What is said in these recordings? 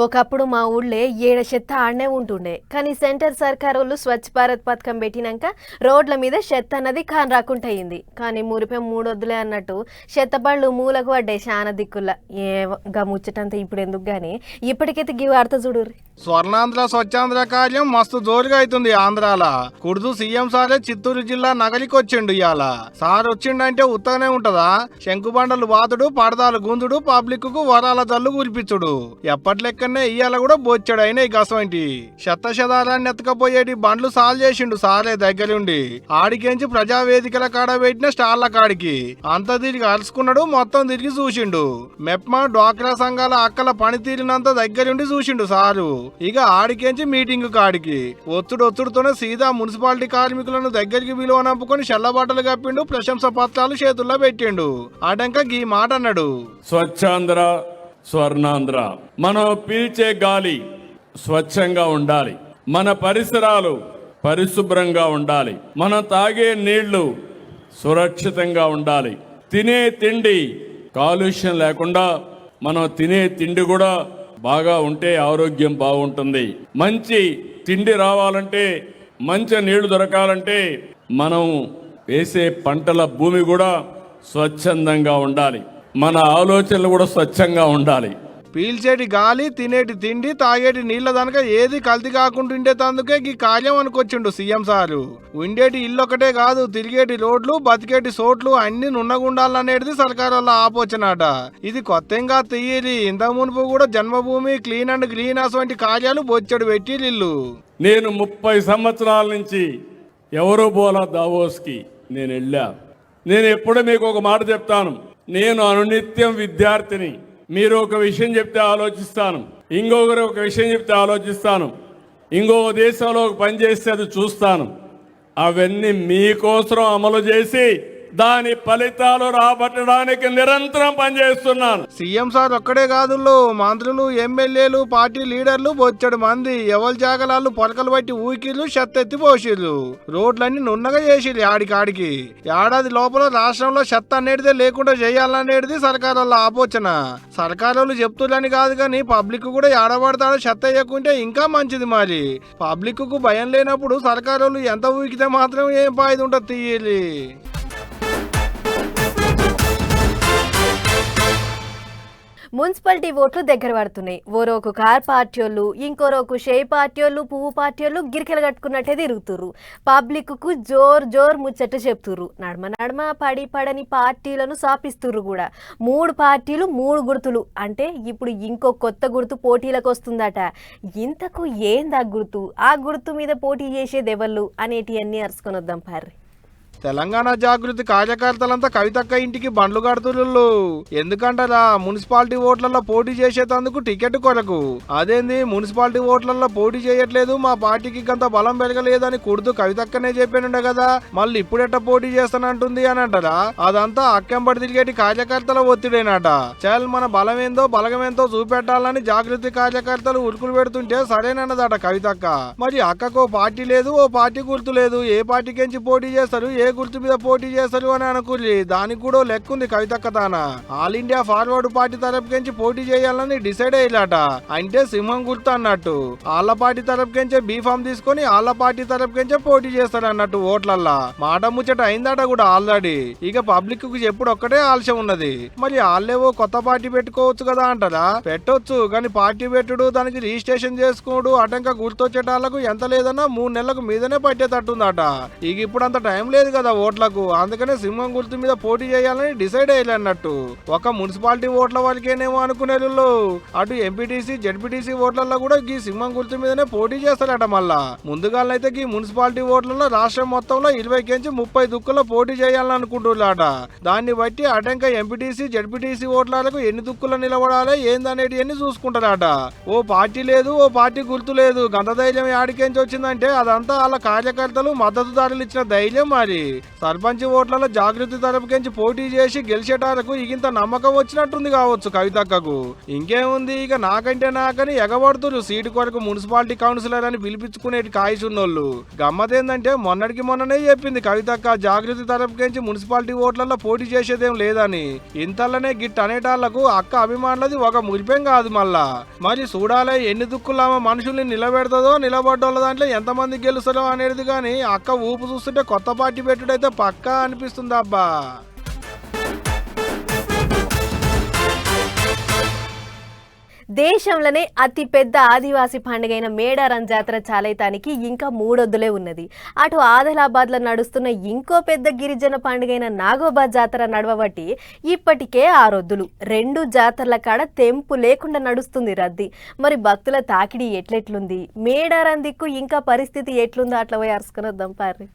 ఒకప్పుడు మా ఊళ్ళే ఏడ చెత్త ఆడనే ఉంటుండే, కానీ సెంటర్ సర్కారోళ్ళు స్వచ్ఛ భారత్ పథకం పెట్టినాక రోడ్ల మీద చెత్త అన్నది కాన్ రాకుండా అయింది. కానీ మురిపే మూడొద్దులే అన్నట్టు చెత్త బండ్లు మూలకు పడ్డాయి చాలా దిక్కుల్లా. గా ముచ్చటంతా ఇప్పుడు ఎందుకు గానీ ఇప్పటికైతే గివ్ వార్త చూడుర్రి. స్వర్ణాంధ్ర స్వచ్ఛాంధ్ర కార్యం మస్తు జోరుగా అవుతుంది ఆంధ్రాల. కుర్దు సీఎం సారే చిత్తూరు జిల్లా నగలికి వచ్చిండు. ఇవాళ సార్ వచ్చిండంటే ఉత్తగానే ఉంటదా? శంకుబండలు బాతుడు, పడదాలు గుందుడు, పబ్లిక్ కు వరాల జల్లు కురిపించుడు. ఎప్పట్లెక్కనే ఇవాళ కూడా బొచ్చాడు అయినా ఈ గసంటి శతశదారాన్ని ఎత్తకపోయేటి బండ్లు సాల్ చేసిండు సారే దగ్గరుండి. ఆడికేంచి ప్రజావేదికల కాడ పెట్టిన స్టాళ్ల కాడికి అంత తిరిగి అరుచుకున్నాడు, మొత్తం తిరిగి చూసిండు. మెప్మా డ్వాక్రా సంఘాల అక్కల పనితీరినంత దగ్గరుండి చూసిండు సారు. ఇక ఆడికేంచి మీటింగ్ కాడికి ఒత్తుడొత్తుడుతోనే సీదా మున్సిపాలిటీ కార్మికులను దగ్గరికి విలువనంపుకొని చెల్లబట్టలు కప్పిండు, ప్రశంస పత్రాలు చేతుల్లో పెట్టిండు. ఆడంక ఈ మాట అన్నాడు, స్వచ్ఛాంధ్ర స్వర్ణాంధ్ర. మనం పీల్చే గాలి స్వచ్ఛంగా ఉండాలి, మన పరిసరాలు పరిశుభ్రంగా ఉండాలి, మనం తాగే నీళ్లు సురక్షితంగా ఉండాలి, తినే తిండి కాలుష్యం లేకుండా మనం తినే తిండి కూడా బాగా ఉంటే ఆరోగ్యం బాగుంటుంది. మంచి తిండి రావాలంటే, మంచి నీళ్లు దొరకాలంటే మనం వేసే పంటల భూమి కూడా స్వచ్ఛందంగా ఉండాలి, మన ఆలోచనలు కూడా స్వచ్ఛంగా ఉండాలి. పీల్చేటి గాలి, తినేటి తిండి, తాగేటి నీళ్ల దనక ఏది కల్తీ కాకుండా ఉండేటందుకే ఈ కార్యం అనుకొచ్చిండు సీఎం సారు. ఉండేటి ఇల్లు ఒకటే కాదు, తిరిగేటి రోడ్లు, బతికేటి చోట్లు అన్ని నున్నగుండాలనేది సర్కారు వాళ్ళ ఆపోచనట. ఇది కొత్తగా తీయలి. ఇంత మునుపు కూడా జన్మభూమి, క్లీన్ అండ్ గ్రీన్ హౌస్ వంటి కార్యాలు బొచ్చడు పెట్టిల్లు. నేను 30 సంవత్సరాల నుంచి ఎవరో బోలా దావోస్కి నేను వెళ్ళా. నేను ఎప్పుడు మీకు ఒక మాట చెప్తాను, నేను అనునిత్యం విద్యార్థిని. మీరు ఒక విషయం చెప్తే ఆలోచిస్తాను, ఇంకొకరు ఒక విషయం చెప్తే ఆలోచిస్తాను, ఇంకో దేశంలో ఒక పని చేస్తే అది చూస్తాను. అవన్నీ మీకోసం అమలు చేసి దాని ఫలితాలు రాబట్టడానికి నిరంతరం పనిచేస్తున్నాను. సీఎం సార్ ఒక్కడే కాదు, మంత్రులు, ఎమ్మెల్యేలు, పార్టీ లీడర్లు బొచ్చడు మంది ఎవరి జాగలాలు పొరకలు బట్టి ఊకిళ్ళు, చెత్త పోసిర్రు. రోడ్లన్నీ నున్నగా చేసిర్రు. ఆడికాడికి ఏడాది లోపల రాష్ట్రంలో చెత్త అనేటిదే లేకుండా చేయాలనేది సర్కారు వాళ్ళ ఆపోచన. సర్కారు చెప్తులని కాదు కానీ పబ్లిక్ కూడా ఏడబడతాడో చెత్త వేయకుంటే ఇంకా మంచిది. మరి పబ్లిక్ కు భయం లేనప్పుడు సర్కారు ఎంత ఊకితే మాత్రం ఏం ఫాయిదా ఉంటుంది తీయాలి. మున్సిపాలిటీ ఓట్లు దగ్గర పడుతున్నాయి. ఓరోకు కార్ పార్టీ వాళ్ళు, ఇంకోరోకు షే పార్టీ వాళ్ళు, పువ్వు పార్టీ వాళ్ళు గిరికెలు కట్టుకున్నట్టే తిరుగుతుర్రు. పబ్లిక్ కు జోర్ ముచ్చట చెప్తుర్రు. నడమ పడని పార్టీలను సాపిస్తుర్రు కూడా. 3 పార్టీలు 3 గుర్తులు అంటే ఇప్పుడు ఇంకో కొత్త గుర్తు పోటీలకు వస్తుందట. ఇంతకు ఏందా గుర్తు, ఆ గుర్తు మీద పోటీ చేసేది ఎవళ్ళు అనేటివన్నీ అరుచుకొని వద్దాం పార్రి. తెలంగాణ జాగృతి కార్యకర్తలంతా కవితక్క ఇంటికి బండ్లు కడుతున్నారు. ఎందుకంటారా, మున్సిపాలిటీ ఓట్లలో పోటీ చేసేందుకు టికెట్ కొరకు. అదేంది మున్సిపాలిటీ ఓట్లలో పోటీ చేయట్లేదు, మా పార్టీకి అంత బలం పెరగలేదని కుర్దు కవితక్కనే చెప్పానుండే కదా, మళ్ళీ ఇప్పుడెట్ట పోటీ చేస్తానంటుంది అని అంటారా. అదంతా అక్కెంబడి తిరిగేటి కార్యకర్తల ఒత్తిడేనట. చల్ మన బలమేందో బలగమేంతో చూపెట్టాలని జాగృతి కార్యకర్తలు ఉరుకులు పెడుతుంటే సరేనన్నదట కవితక్క. మరి అక్కకో పార్టీ లేదు, ఓ పార్టీ గుర్తు లేదు, ఏ పార్టీకించి పోటీ చేస్తారు, ఏ గుర్తు మీద పోటీ చేస్తారు అని అనుకుని దానికి కూడా లెక్కుంది కవితక్క తాన. ఆల్ ఇండియా ఫార్వర్డ్ పార్టీ తరపుకించి పోటీ చేయాలని డిసైడ్ అయ్యాట. అంటే సింహం గుర్తు అన్నట్టు. ఆళ్ల పార్టీ తరపుకించే బీఫామ్ తీసుకొని ఆళ్ల పార్టీ తరపుకించే పోటీ చేస్తారు అన్నట్టు ఓట్లల్లా. మాట ముచ్చట అయిందట కూడా ఆల్రెడీ. ఇక పబ్లిక్ కు ఎప్పుడు ఒక్కటే ఆలస్యం ఉన్నది. మరి ఆళ్ళేవో కొత్త పార్టీ పెట్టుకోవచ్చు కదా అంటారా. పెట్టొచ్చు, కానీ పార్టీ పెట్టుడు, దానికి రిజిస్ట్రేషన్ చేసుకోడు, అటంక గుర్తొచ్చేటాలకు ఎంత లేదన్నా 3 నెలలకు మీదనే పట్టేటట్టుందట. ఇక ఇప్పుడు అంత టైం లేదు కదా ఓట్లకు. అందుకనే సింహం గుర్తు మీద పోటీ చేయాలని డిసైడ్ అయ్యాలన్నట్టు. ఒక మున్సిపాలిటీ ఓట్ల వరకేనేమో అనుకునేళ్ళు, అటు ఎంపీటీసీ జెడ్పీటీసీ ఓట్లలో కూడా ఈ సింహం గుర్తు మీదనే పోటీ చేస్తారట. మళ్ళా ముందుగాలైతే ఈ మున్సిపాలిటీ ఓట్లలో రాష్ట్రం మొత్తంలో 20 నుంచి 30 దుక్కుల్లో పోటీ చేయాలని అనుకుంటున్నారట. దాన్ని బట్టి అటంక ఎంపీటీసీ జెడ్పీటీసీ ఓట్లకు ఎన్ని దుక్కుల్లో నిలబడాలి ఏందనేది ఎన్ని చూసుకుంటారట. ఓ పార్టీ లేదు, ఓ పార్టీ గుర్తు లేదు, గంత ధైర్యం ఆడికేంచి వచ్చిందంటే అదంతా వాళ్ళ కార్యకర్తలు మద్దతుదారులు ఇచ్చిన ధైర్యం. మరి సర్పంచ్ ఓట్లలో జాగృతి తరపుకించి పోటీ చేసి గెలిచేటారకు ఇగింత నమ్మకం వచ్చినట్టుంది కావచ్చు కవితక్కకు. ఇంకేముంది, ఇక నాకని ఎగబడుతురు సీటు కొరకు మున్సిపాలిటీ కౌన్సిలర్ అని పిలిపించుకునేటి కాయసున్నోళ్ళు. గమ్మతేందంటే మొన్ననే చెప్పింది కవితక్క జాగృతి తరపుకించి మున్సిపాలిటీ ఓట్లలో పోటీ చేసేదేం లేదని. ఇంతలోనే గిట్ అనేటాళ్లకు అక్క అభిమానులది ఒక మురిపేం కాదు మళ్ళా. మరి చూడాలే ఎన్ని దుక్కులామ మనుషుల్ని నిలబెడతదో, నిలబడ్డోళ్ళ దాంట్లో ఎంతమంది గెలుస్తారో అనేది. కానీ అక్క ఊపు చూస్తుంటే కొత్త పార్టీ పెట్టుడైతే పక్కా అనిపిస్తుంది అబ్బా. దేశంలోనే అతి పెద్ద ఆదివాసీ పండుగైన మేడారం జాతర చాలైతానికి ఇంకా 3 వద్దులే ఉన్నది. అటు ఆదిలాబాద్లో నడుస్తున్న ఇంకో పెద్ద గిరిజన పండుగైన నాగోబా జాతర నడవబట్టి ఇప్పటికే 6 వద్దులు. 2 జాతరల కాడ తెంపు లేకుండా నడుస్తుంది రద్దీ. మరి భక్తుల తాకిడి ఎట్లెట్లుంది, మేడారం దిక్కు ఇంకా పరిస్థితి ఎట్లుందో అట్లా పోయి అరుసుకుని వద్దాం పారి.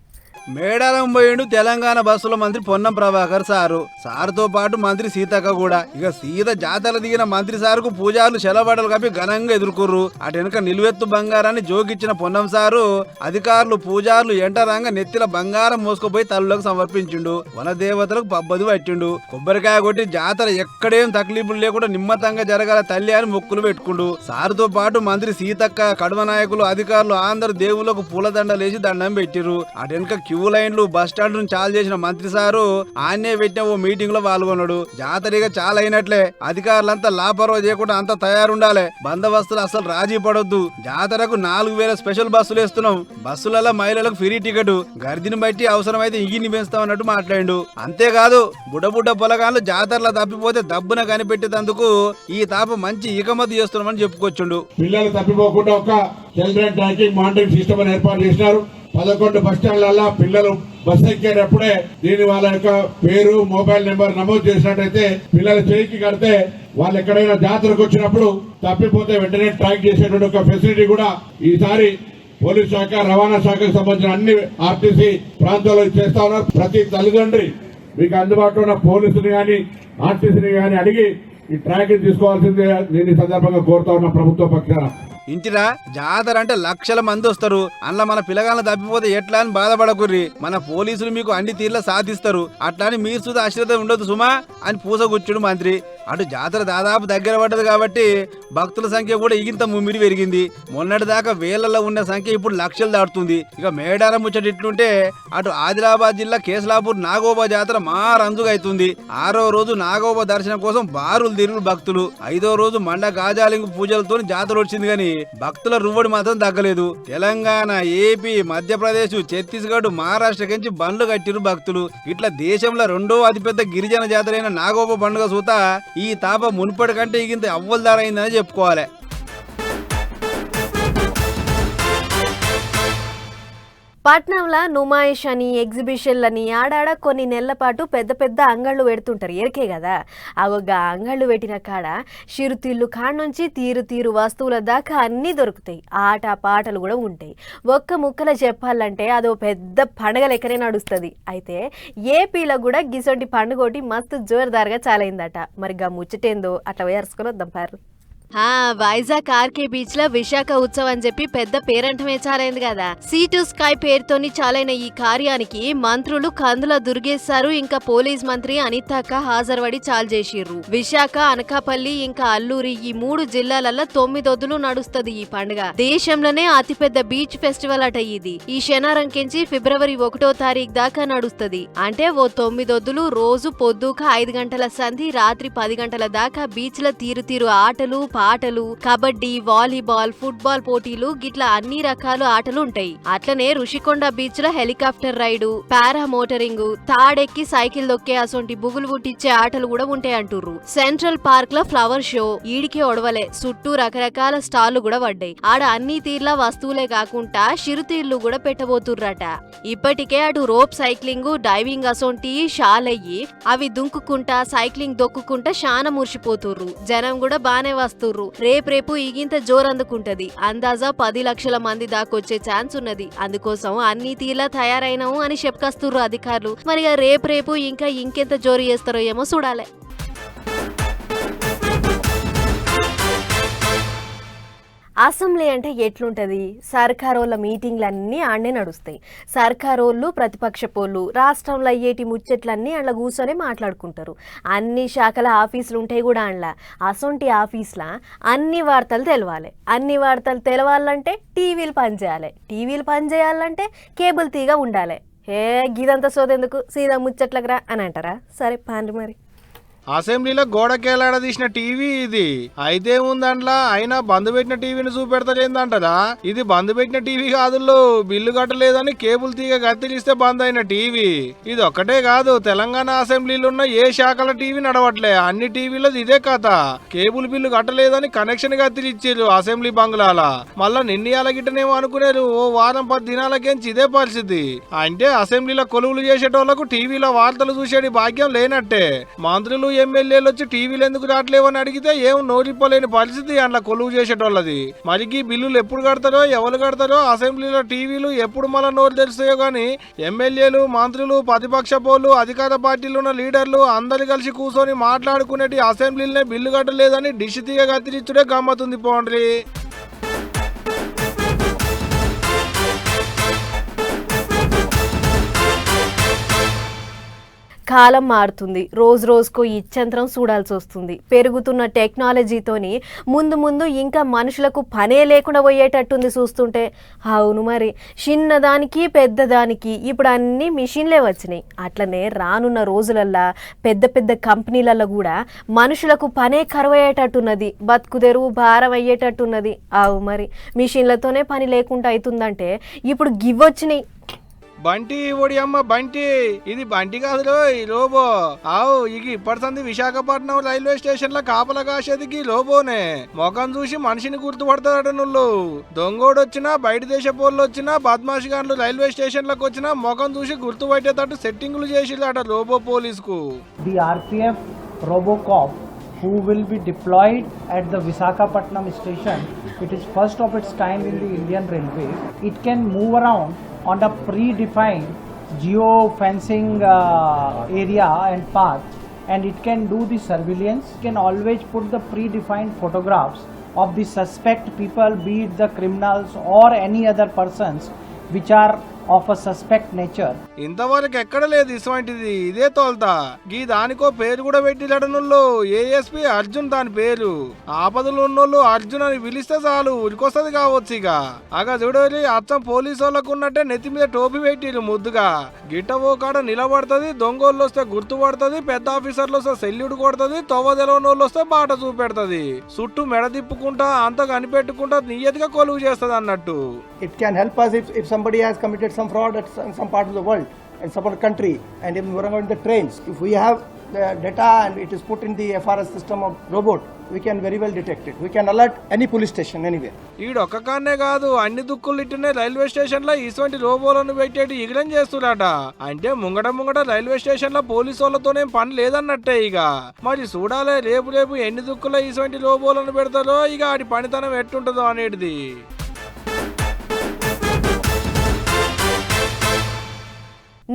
మేడారం పోయిండు తెలంగాణ బస్సుల మంత్రి పొన్నం ప్రభాకర్ సారుతో పాటు మంత్రి సీతక్క కూడా. ఇక సీత జాతర దిగిన మంత్రి సారుకు పూజారులు చెలబడలు కప్పి ఘనంగా ఎదుర్కొర్రు. అటు వెనుక నిలువెత్తు బంగారాన్ని జోకిచ్చిన పొన్నం సారు అధికారులు పూజారులు ఎంటరంగా నెత్తిల బంగారం మోసుకుపోయి తల్లులకు సమర్పించిండు. వనదేవతలకు పబ్బది పట్టిండు. కొబ్బరికాయ కొట్టి జాతర ఎక్కడేం తక్లీఫులు లేకుండా నిమ్మతంగా జరగాల తల్లి అని మొక్కులు పెట్టుకుండు. సారుతో పాటు మంత్రి సీతక్క, కడవ నాయకులు, అధికారులు అందరు దేవుళ్లకు పూలదండలేసి దండం పెట్టిర్రు. అటు వెనుక క్యూ లైన్లు బస్ స్టాండ్ నుంచి చాలు చేసిన మంత్రి సారు ఆన్నే పెట్టిన ఓ మీటింగ్ లో పాల్గొన్నాడు. జాతరగా చాలా అయినట్లే, అధికారులంతా లాపరవ చేయకుండా అంతా తయారుండాలి. బందోబస్తులు అసలు రాజీ పడొద్దు. జాతరకు 4000 స్పెషల్ బస్సులు వేస్తున్నాం. బస్సులలో మహిళలకు ఫ్రీ టికెట్, గర్దిని బట్టి అవసరమైతే ఇగిని పెంచుతామన్నట్టు మాట్లాడిండు. అంతేకాదు బుడ్డ పొలగాళ్ళు జాతరలో తప్పిపోతే దబ్బున కనిపెట్టేందుకు ఈ తాప మంచి ఇకమతి చేస్తున్నామని చెప్పుకొచ్చుండు. పిల్లలు తప్పిపోకుండా ఒక చిల్డ్రన్ ట్రాకింగ్ మానిటరింగ్ సిస్టమ్ అని ఏర్పాటు చేసినారు. 11 బస్ స్టాండ్లలో పిల్లలు బస్ ఎక్కేటప్పుడే దీని వాళ్ళ యొక్క పేరు, మొబైల్ నెంబర్ నమోదు చేసినట్టయితే పిల్లల చేయికి కడితే వాళ్ళు ఎక్కడైనా జాతరకు వచ్చినప్పుడు తప్పిపోతే వెంటనే ట్రాక్ చేసేటువంటి ఒక ఫెసిలిటీ కూడా ఈసారి పోలీస్ శాఖ, రవాణా శాఖకు సంబంధించిన అన్ని ఆర్టీసీ ప్రాంతాల్లో చేస్తా ఉన్నారు. ప్రతి తల్లిదండ్రి మీకు అందుబాటులో ఉన్న పోలీసుని గాని ఆర్టీసీని గాని అడిగి ఈ ట్రాకింగ్ తీసుకోవాల్సిందే నేను ఈ సందర్భంగా కోరుతా ఉన్న ప్రభుత్వ పక్షాన. ఇంటిరా జాతర అంటే లక్షల మంది వస్తారు. అందులో మన పిల్లగాళ్ళని తప్పిపోతే ఎట్లా అని బాధపడకుర్రి. మన పోలీసులు మీకు అన్ని తీర్ల సాధిస్తారు. అట్లా అని మీరు సుధా అశ్రద్ధ ఉండదు సుమా అని పూసగుచ్చుడు మంత్రి. అటు జాతర దాదాపు దగ్గర పడ్డది కాబట్టి భక్తుల సంఖ్య కూడా ఇగింత ముమ్మిడి పెరిగింది. మొన్నటి దాకా వేలల్లో ఉన్న సంఖ్య ఇప్పుడు లక్షలు దాటుతుంది. ఇక మేడారం ముచ్చట ఇట్లుంటే అటు ఆదిలాబాద్ జిల్లా కేశలాపూర్ నాగోబా జాతర మా రంజుగా అవుతుంది. 6వ రోజు నాగోబా దర్శనం కోసం బారులు తిరుగుడు భక్తులు. 5వ రోజు మండ గాజాలింగు పూజలతో జాతర వచ్చింది కానీ భక్తుల రువ్వడి మాత్రం తగ్గలేదు. తెలంగాణ, ఏపీ, మధ్యప్రదేశ్, ఛత్తీస్గఢ్, మహారాష్ట్ర నుంచి బండ్లు కట్టిరు భక్తులు. ఇట్లా దేశంలో 2వ అతిపెద్ద గిరిజన జాతర అయిన నాగోబా పండుగ సూత ఈ తాప మునుపటి కంటే ఇగింత అవ్వలదారైందని చెప్పుకోవాలి. పట్నంలో నుమాయిష్ అని, ఎగ్జిబిషన్లని ఆడాడ కొన్ని నెలల పాటు పెద్ద పెద్ద అంగళ్ళు పెడుతుంటారు ఎరికే కదా. అగొగ్గా అంగళ్ళు పెట్టిన కాడ చిరుతిళ్ళు కాడ నుంచి తీరు వస్తువుల దాకా అన్నీ దొరుకుతాయి. ఆట పాటలు కూడా ఉంటాయి. ఒక్క ముక్కలో చెప్పాలంటే అదో పెద్ద పండుగ లెక్కనే నడుస్తుంది. అయితే ఏపీలో కూడా గిసొంటి పండుగ ఒకటి మస్తు జోరుదారుగా చాలైందట. మరి గా ముచ్చటేందో అట్లా వేసుకొని వద్దాం పారు. వైజాగ్ ఆర్కే బీచ్ లో విశాఖ ఉత్సవం అని చెప్పి పెద్ద పేరంటమే చాలైంది కదా. సీ టు స్కై పేరుతోని చాలైన ఈ కార్యానికి మంత్రులు కందుల దుర్గేశారు, ఇంకా పోలీస్ మంత్రి అనితక్క హాజరుపడి చాలు చేసిర్రు. విశాఖ, అనకాపల్లి ఇంకా అల్లూరి ఈ 3 జిల్లాలలో 9 వద్దులు నడుస్తుంది ఈ పండుగ. దేశంలోనే అతిపెద్ద బీచ్ ఫెస్టివల్ అట ఇది. ఈ శనివారంకించి ఫిబ్రవరి 1వ తారీఖు దాకా నడుస్తుంది. అంటే ఓ 9 వద్దులు రోజు పొద్దుక 5 గంటల సంధి రాత్రి 10 గంటల దాకా బీచ్ లో తీరు ఆటలు, ఆటలు, కబడ్డీ, వాలీబాల్, ఫుట్బాల్ పోటీలు గిట్లా అన్ని రకాల ఆటలు ఉంటాయి. అట్లనే రుషికొండ బీచ్ లో హెలికాప్టర్ రైడు, పారా మోటరింగ్, తాడెక్కి సైకిల్ దొక్కే అసొంటి బుగులు పుట్టించే ఆటలు కూడా ఉంటాయి అంటుర్రు. సెంట్రల్ పార్క్ లో ఫ్లవర్ షో ఈడికే ఒడవలే, చుట్టూ రకరకాల స్టాళ్లు కూడా పడ్డాయి. ఆడ అన్ని తీర్ల వస్తువులే కాకుండా చిరుతీర్లు కూడా పెట్టబోతుర్రట. ఇప్పటికే అటు రోప్ సైక్లింగ్, డైవింగ్ అసొంటి షాలయ్యి అవి దుంకుకుంటా సైక్లింగ్ దొక్కుకుంటా శాన మురిసిపోతుర్రు. జనం కూడా బానే వస్తుర్రు. రేపు ఈగింత జోరందుకుంటది. అందాజా 10 లక్షల మంది దాకొచ్చే ఛాన్స్ ఉన్నది. అందుకోసం అన్ని తీర్లా తయారైనవు అని చెప్పుకొస్తుర్రు అధికారులు. మరి రేపు ఇంకా ఇంకెంత జోరు చేస్తారో ఏమో చూడాలి. అసెంబ్లీ అంటే ఎట్లుంటది? సర్కారోళ్ళ మీటింగ్లన్నీ ఆడనే నడుస్తాయి. సర్కారోళ్ళు ప్రతిపక్ష పోళ్ళు రాష్ట్రంలో అయ్యేటి ముచ్చట్లన్నీ అందులో కూర్చొని మాట్లాడుకుంటారు. అన్ని శాఖల ఆఫీసులు ఉంటాయి కూడా అందులో. అసొంటి ఆఫీస్లా అన్ని వార్తలు తెలవాలి. అన్ని వార్తలు తెలవాలంటే టీవీలు పనిచేయాలి. టీవీలు పనిచేయాలంటే కేబుల్ తీగ ఉండాలి. గిదంతా సోదెందుకు, సీదా ముచ్చట్లకు రా అని అంటారా? సరే పాండ్రి మరి. అసెంబ్లీలో గోడకేలాడదీసిన టీవీ ఇది. అయితే ఉందంట్లా అయినా బంద్ పెట్టిన టీవీని చూపెడతలేదంటరా. ఇది బంద్ పెట్టిన టీవీ కాదుల్లో, బిల్లు కట్టలేదని కేబుల్ తీగ కత్తిరిస్తే బంద్ అయిన టీవీ. ఇది ఒక్కటే కాదు, తెలంగాణ అసెంబ్లీలో ఉన్న ఏ శాఖల టీవీ నడవట్లే. అన్ని టీవీలో ఇదే కథ. కేబుల్ బిల్లు కట్టలేదని కనెక్షన్ కత్తిరిచ్చారు అసెంబ్లీ బంగ్లాల. మళ్ళా నిన్నయాల గిట్టనేమో అనుకునేరు. ఓ వారం 10 దినాలకేంచి ఇదే పరిస్థితి. అంటే అసెంబ్లీలో కొలువులు చేసేటోళ్లకు టీవీలో వార్తలు చూసేటి భాగ్యం లేనట్టే. మంత్రులు ఎమ్మెల్యేలు వచ్చి టీవీలు ఎందుకు రావట్లేవని అడిగితే ఏం నోరిపోలేని పరిస్థితి అందులో కొలువు చేసేటోళ్ళది. మరికి బిల్లులు ఎప్పుడు కడతారో ఎవరు కడతారో, అసెంబ్లీలో టీవీలు ఎప్పుడు మళ్ళా నోరు తెరుస్తాయో గానీ ఎమ్మెల్యేలు, మంత్రులు, ప్రతిపక్ష పోలు, అధికార పార్టీలు ఉన్న లీడర్లు అందరు కలిసి కూర్చొని మాట్లాడుకునేటి అసెంబ్లీలోనే బిల్లు కట్టలేదని డిష్ తీగ కత్తిరిచ్చుడే గమ్మతుంది పోండ్రి. కాలం మారుతుంది. రోజు రోజుకో ఇచ్చంతరం చూడాల్సి వస్తుంది. పెరుగుతున్న టెక్నాలజీతోని ముందు ముందు ఇంకా మనుషులకు పనే లేకుండా పోయేటట్టుంది చూస్తుంటే. అవును మరి, చిన్నదానికి పెద్దదానికి ఇప్పుడు అన్ని మిషన్లే వచ్చినాయి. అట్లనే రానున్న రోజులల్లా పెద్ద పెద్ద కంపెనీలలో కూడా మనుషులకు పనే కరువయ్యేటట్టున్నది. బతుకుదెరువు భారం అయ్యేటట్టున్నది. అవు మరి, మిషన్లతోనే పని లేకుండా అవుతుందంటే ఇప్పుడు గివ్వొచ్చినాయి. బంటి ఓడి అమ్మ బంటి, ఇది బంటి కాదురో ఈ లోబో. ఆవు ఇక ఇప్పటిసంది విశాఖపట్నం రైల్వే స్టేషన్ లో కాపలా కాసేదికి లోబోనే. మొఖం చూసి మనిషిని గుర్తుపడతాడట నువ్వు. దొంగోడొచ్చినా, బయట దేశ పోళ్ళు వచ్చినా, బద్మాషి గాన్లు రైల్వే స్టేషన్ లకు వచ్చినా మొఖం చూసి గుర్తుపట్టేటట్టు సెట్టింగులు చేసిరట Lobo పోలీసుకు. The RPF Robocop who will be deployed at the Visakhapatnam station. It is first of its kind in the Indian Railways. It can move around on a predefined geo-fencing area and path, and it can do the surveillance. It can always put the predefined photographs of the suspect people, be it the criminals or any other persons which are of a suspect nature. ఇంతవరకు ఎక్కడ లేదు ఇటువంటిది. ఇదే తోల్తా. గీ దానికో పేరు కూడా పెట్టిలట నువ్వు. ASP Arjun దాని పేరు. ఆపదలు ఉన్నోళ్ళు అర్జున్ అని పిలిస్తే చాలు ఉరికొస్తది కావచ్చు. ఇక అగా చూడరి, అచ్చం పోలీసు వాళ్ళకు ఉన్నట్టే నెత్తి మీద టోపీ పెట్టిరు ముద్దుగా. గిట్టవో కాడ నిలబడుతుంది, దొంగోళ్ళు వస్తే గుర్తుపడుతుంది, పెద్ద ఆఫీసర్లు వస్తే సెల్యూట్ కొడుతుంది, తొవ్వ తెలవనోళ్ళు వస్తే బాట చూపెడుతుంది. చుట్టూ మెడ తిప్పుకుంటా అంత కనిపెట్టుకుంటా నియతిగా కొలువు చేస్తుంది అన్నట్టు. It can help us if somebody has committed some fraud at some part of the world and some country, and if we are on the trains, if we have the data and it is put in the FRS system of robot, we can very well detect it. We can alert any police station anywhere. ఈడొక్క కాన్నే కాదు, అన్ని దుక్కులు ఇట్టునే railway station లో ఇటువంటి రోబోలను పెట్టేటి ఇగడం చేస్తున్నట. అంటే ముంగట railway station లో police వాళ్ళతోనే పని లేదన్నట్టే. ఇక మరి చూడాలే రేపు ఎన్ని దుక్కులో ఇటువంటి రోబోలను పెడతారో, ఇక ఆడి పనితనం ఎట్టుంటుందో అనేది.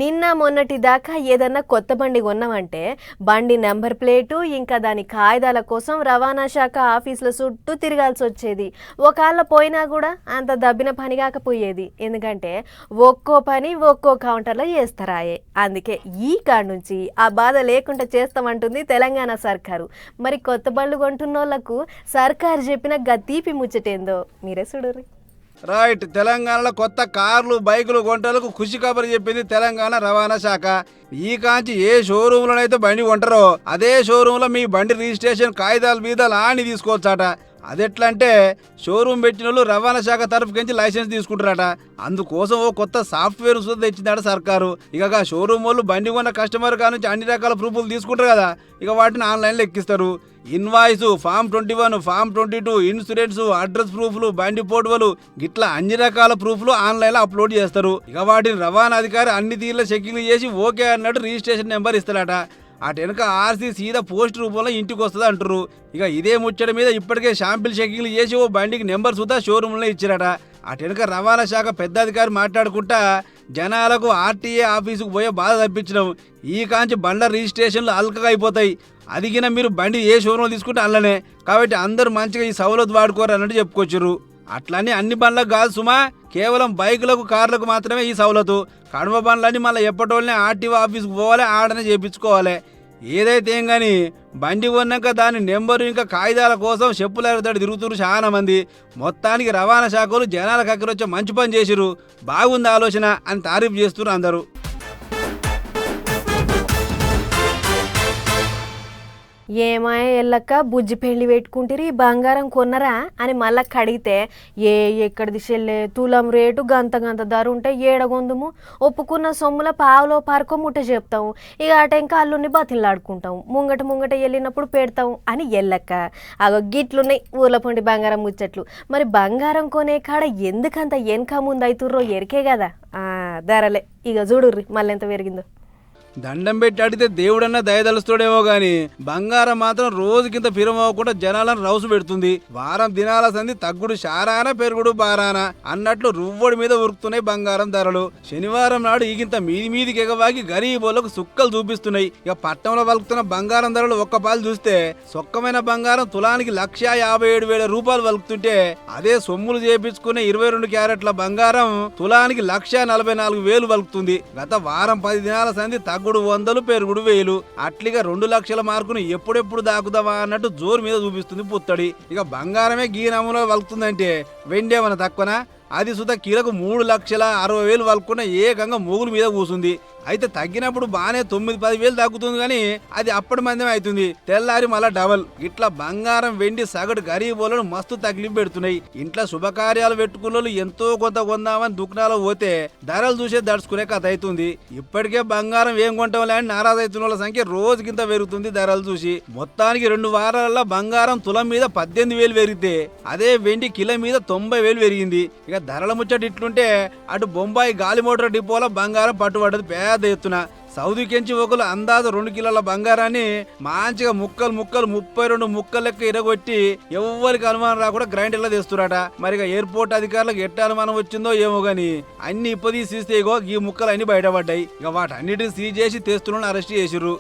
నిన్న మొన్నటి దాకా ఏదన్నా కొత్త బండి కొన్నామంటే బండి నెంబర్ ప్లేటు ఇంకా దాని కాయిదాల కోసం రవాణా శాఖ ఆఫీసుల చుట్టూ తిరగాల్సి వచ్చేది. ఒకవేళ పోయినా కూడా అంత దబ్బిన పని కాకపోయేది. ఎందుకంటే ఒక్కో పని ఒక్కో కౌంటర్లో చేస్తారాయే. అందుకే ఈ కాడ నుంచి ఆ బాధ లేకుండా చేస్తామంటుంది తెలంగాణ సర్కారు. మరి కొత్త బండ్లు కొంటున్నోళ్లకు సర్కారు చెప్పిన గతీపి ముచ్చటేందో మీరే చూడరు. రైట్, తెలంగాణలో కొత్త కార్లు, బైకులు కొంటలకు ఖుషి కబురు చెప్పింది తెలంగాణ రవాణా శాఖ. ఈ కాంచి ఏ షోరూంలోనైతే బండి కొంటారో అదే షోరూంలో మీ బండి రిజిస్ట్రేషన్ కాగితాలు బీదాలు ఆని తీసుకోవచ్చట. అదెట్లంటే షోరూమ్ పెట్టిన వాళ్ళు రవాణా శాఖ తరఫుకించి లైసెన్స్ తీసుకుంటారట. అందుకోసం ఓ కొత్త సాఫ్ట్వేర్ సుద్ధ తెచ్చిందట సర్కారు. ఇక షోరూమ్ వాళ్ళు బండి కొన్న కస్టమర్ కానుంచి అన్ని రకాల ప్రూఫ్లు తీసుకుంటారు కదా, ఇక వాటిని ఆన్లైన్లో ఎక్కిస్తారు. Invoice, form 21, form 22, insurance, address ప్రూఫ్లు, బండి ఫోటోలు గిట్లా అన్ని రకాల ప్రూఫ్లు ఆన్లైన్లో అప్లోడ్ చేస్తారు. ఇక వాటిని రవాణా అధికారి అన్ని తీర్ల చెక్కింగ్ చేసి ఓకే అన్నట్టు రిజిస్ట్రేషన్ నెంబర్ ఇస్తారట. అటు వెనక ఆర్సీ సీదా పోస్ట్ రూపంలో ఇంటికి వస్తుంది అంటారు. ఇక ఇదే ముచ్చట మీద ఇప్పటికే షాంపిల్ చెకింగ్లు చేసి ఓ బండికి నెంబర్ సుతా షోరూంలో ఇచ్చారట. అటు వెనక రవాణా శాఖ పెద్ద అధికారి మాట్లాడుకుంటా జనాలకు ఆర్టీఏ ఆఫీసుకు పోయే బాధ తప్పించడం. ఈ కాంచి బండ్ల రిజిస్ట్రేషన్లు అల్కగా అయిపోతాయి. అదిగిన మీరు బండి ఏ షోరూంలో తీసుకుంటే అల్లనే. కాబట్టి అందరూ మంచిగా ఈ సవలతు వాడుకోరు అన్నట్టు చెప్పుకొచ్చారు. అట్లని అన్ని బండ్లకు కాదు సుమా, కేవలం బైకులకు కార్లకు మాత్రమే ఈ సవలతు. కడుమ బండ్లన్నీ మళ్ళీ ఎప్పటోళ్ళనే ఆర్టీఓ ఆఫీస్కి పోవాలి, ఆడనే చేపించుకోవాలి. ఏదైతే ఏం కానీ బండి కొన్నాక దాని నెంబరు ఇంకా కాగితాల కోసం చెప్పులు ఎరతాడు తిరుగుతున్నారు చాలా మంది. మొత్తానికి రవాణా శాఖలు జనాలకు అక్కరొచ్చే మంచి పని చేసిరు, బాగుంది ఆలోచన అని తారీఫ్ చేస్తున్నారు అందరూ. ఏమాయ ఎల్లక్క బుజ్జి పెళ్లి పెట్టుకుంటారు, ఈ బంగారం కొన్నరా అని మళ్ళా కడిగితే ఎక్కడిది చెల్లె, తులం రేటు గంత ధర ఉంటే ఏడగొందుము, ఒప్పుకున్న సొమ్ముల పావులో పార్కో ముట్ట చెప్తాము, ఇక అటెంక అల్లుని బతిలాడుకుంటాం, ముంగట వెళ్ళినప్పుడు పెడతాం అని ఎల్లక్క. అగో గిట్లున్నాయి ఊర్ల పొండి బంగారం ముచ్చట్లు. మరి బంగారం కొనే కాడ ఎందుకంత వెనక ముందు అవుతుర్రో ఎరికే కదా ధరలే. ఇక చూడుర్రి మళ్ళీ ఎంత పెరిగిందో. దండం పెట్టి అడిగితే దేవుడన్నా దయదలుస్తాడేమో గాని బంగారం మాత్రం రోజుకింత ఫిరమవ్వకుండా జనాలను రౌసు పెడుతుంది. వారం దినాల సంది తగ్గుడు శారాన పెరుగుడు బారాన అన్నట్లు రువ్వడి మీద ఉరుకుతున్నాయి బంగారం ధరలు. శనివారం నాడు ఈగింత మీదికి ఎగవాగి గరీబోళ్లకు సుక్కలు చూపిస్తున్నాయి. ఇక పట్టణంలో వలుకుతున్న బంగారం ధరలు ఒక్క పాలు చూస్తే సొక్కమైన బంగారం తులానికి 1,57,000 రూపాయలు వలుకుతుంటే, అదే సొమ్ములు చేపించుకునే 22 క్యారెట్ల బంగారం తులానికి 1,44,000 వలుకుతుంది. గత వారం 10 దినాల సంది తగ్గుడు 100 పెరుగుడు 1000. అట్లిగా 2 లక్షల మార్కును ఎప్పుడెప్పుడు దాకుదామా అన్నట్టు జోరు మీద చూపిస్తుంది పుత్తడి. ఇక బంగారమే గీ నమూనా వలుకుతుందంటే వెండేమన్నా తక్కువనా? అది సుత కిలకు 3,60,000 వలుకున్న ఏకంగా మొగుల మీద కూసుంది. అయితే తగ్గినప్పుడు బానే 9-10 తగ్గుతుంది కానీ అది అప్పటి మందమే అవుతుంది, తెల్లారి మళ్ళా డబల్. ఇట్లా బంగారం వెండి సగటు గరీబోలను మస్తు తగిలింపు పెడుతున్నాయి. ఇంట్లో శుభకార్యాలు పెట్టుకున్న ఎంతో కొంత కొందామని దుకాణాలు పోతే ధరలు చూసే దడుచుకునే కథ అవుతుంది. ఇప్పటికే బంగారం ఏం కొంటాంలే అని నారాజు అవుతున్న వాళ్ళ సంఖ్య రోజుకింత పెరుగుతుంది ధరలు చూసి. మొత్తానికి 2 వారాలలో బంగారం తులం మీద 18,000 పెరిగితే, అదే వెండి కిలో మీద 90,000 పెరిగింది. ఇక ధరల ముచ్చట ఇట్లుంటే అటు బొంబాయి గాలి మోటార్ డిపోలో బంగారం పట్టుబడ్డది పెద్ద ఎత్తున. సౌదీకెంచి ఒకరు అందాజు 2 కిలోల బంగారాన్ని మంచిగా ముక్కలు 32 ముక్కలు లెక్క ఇరగొట్టి ఎవరికి అనుమానం రాకుండా గ్రైండర్లో తెస్తురాట. మరి ఎయిర్పోర్ట్ అధికారులకు ఎట్ట అనుమానం వచ్చిందో ఏమో గాని అన్ని ఇప్పదీసి తీస్తే ఈ ముక్కలు అన్ని బయటపడ్డాయి. ఇక వాటన్నిటిని సీజ్ చేసి తెస్తున్న అరెస్ట్ చేసిర్రు.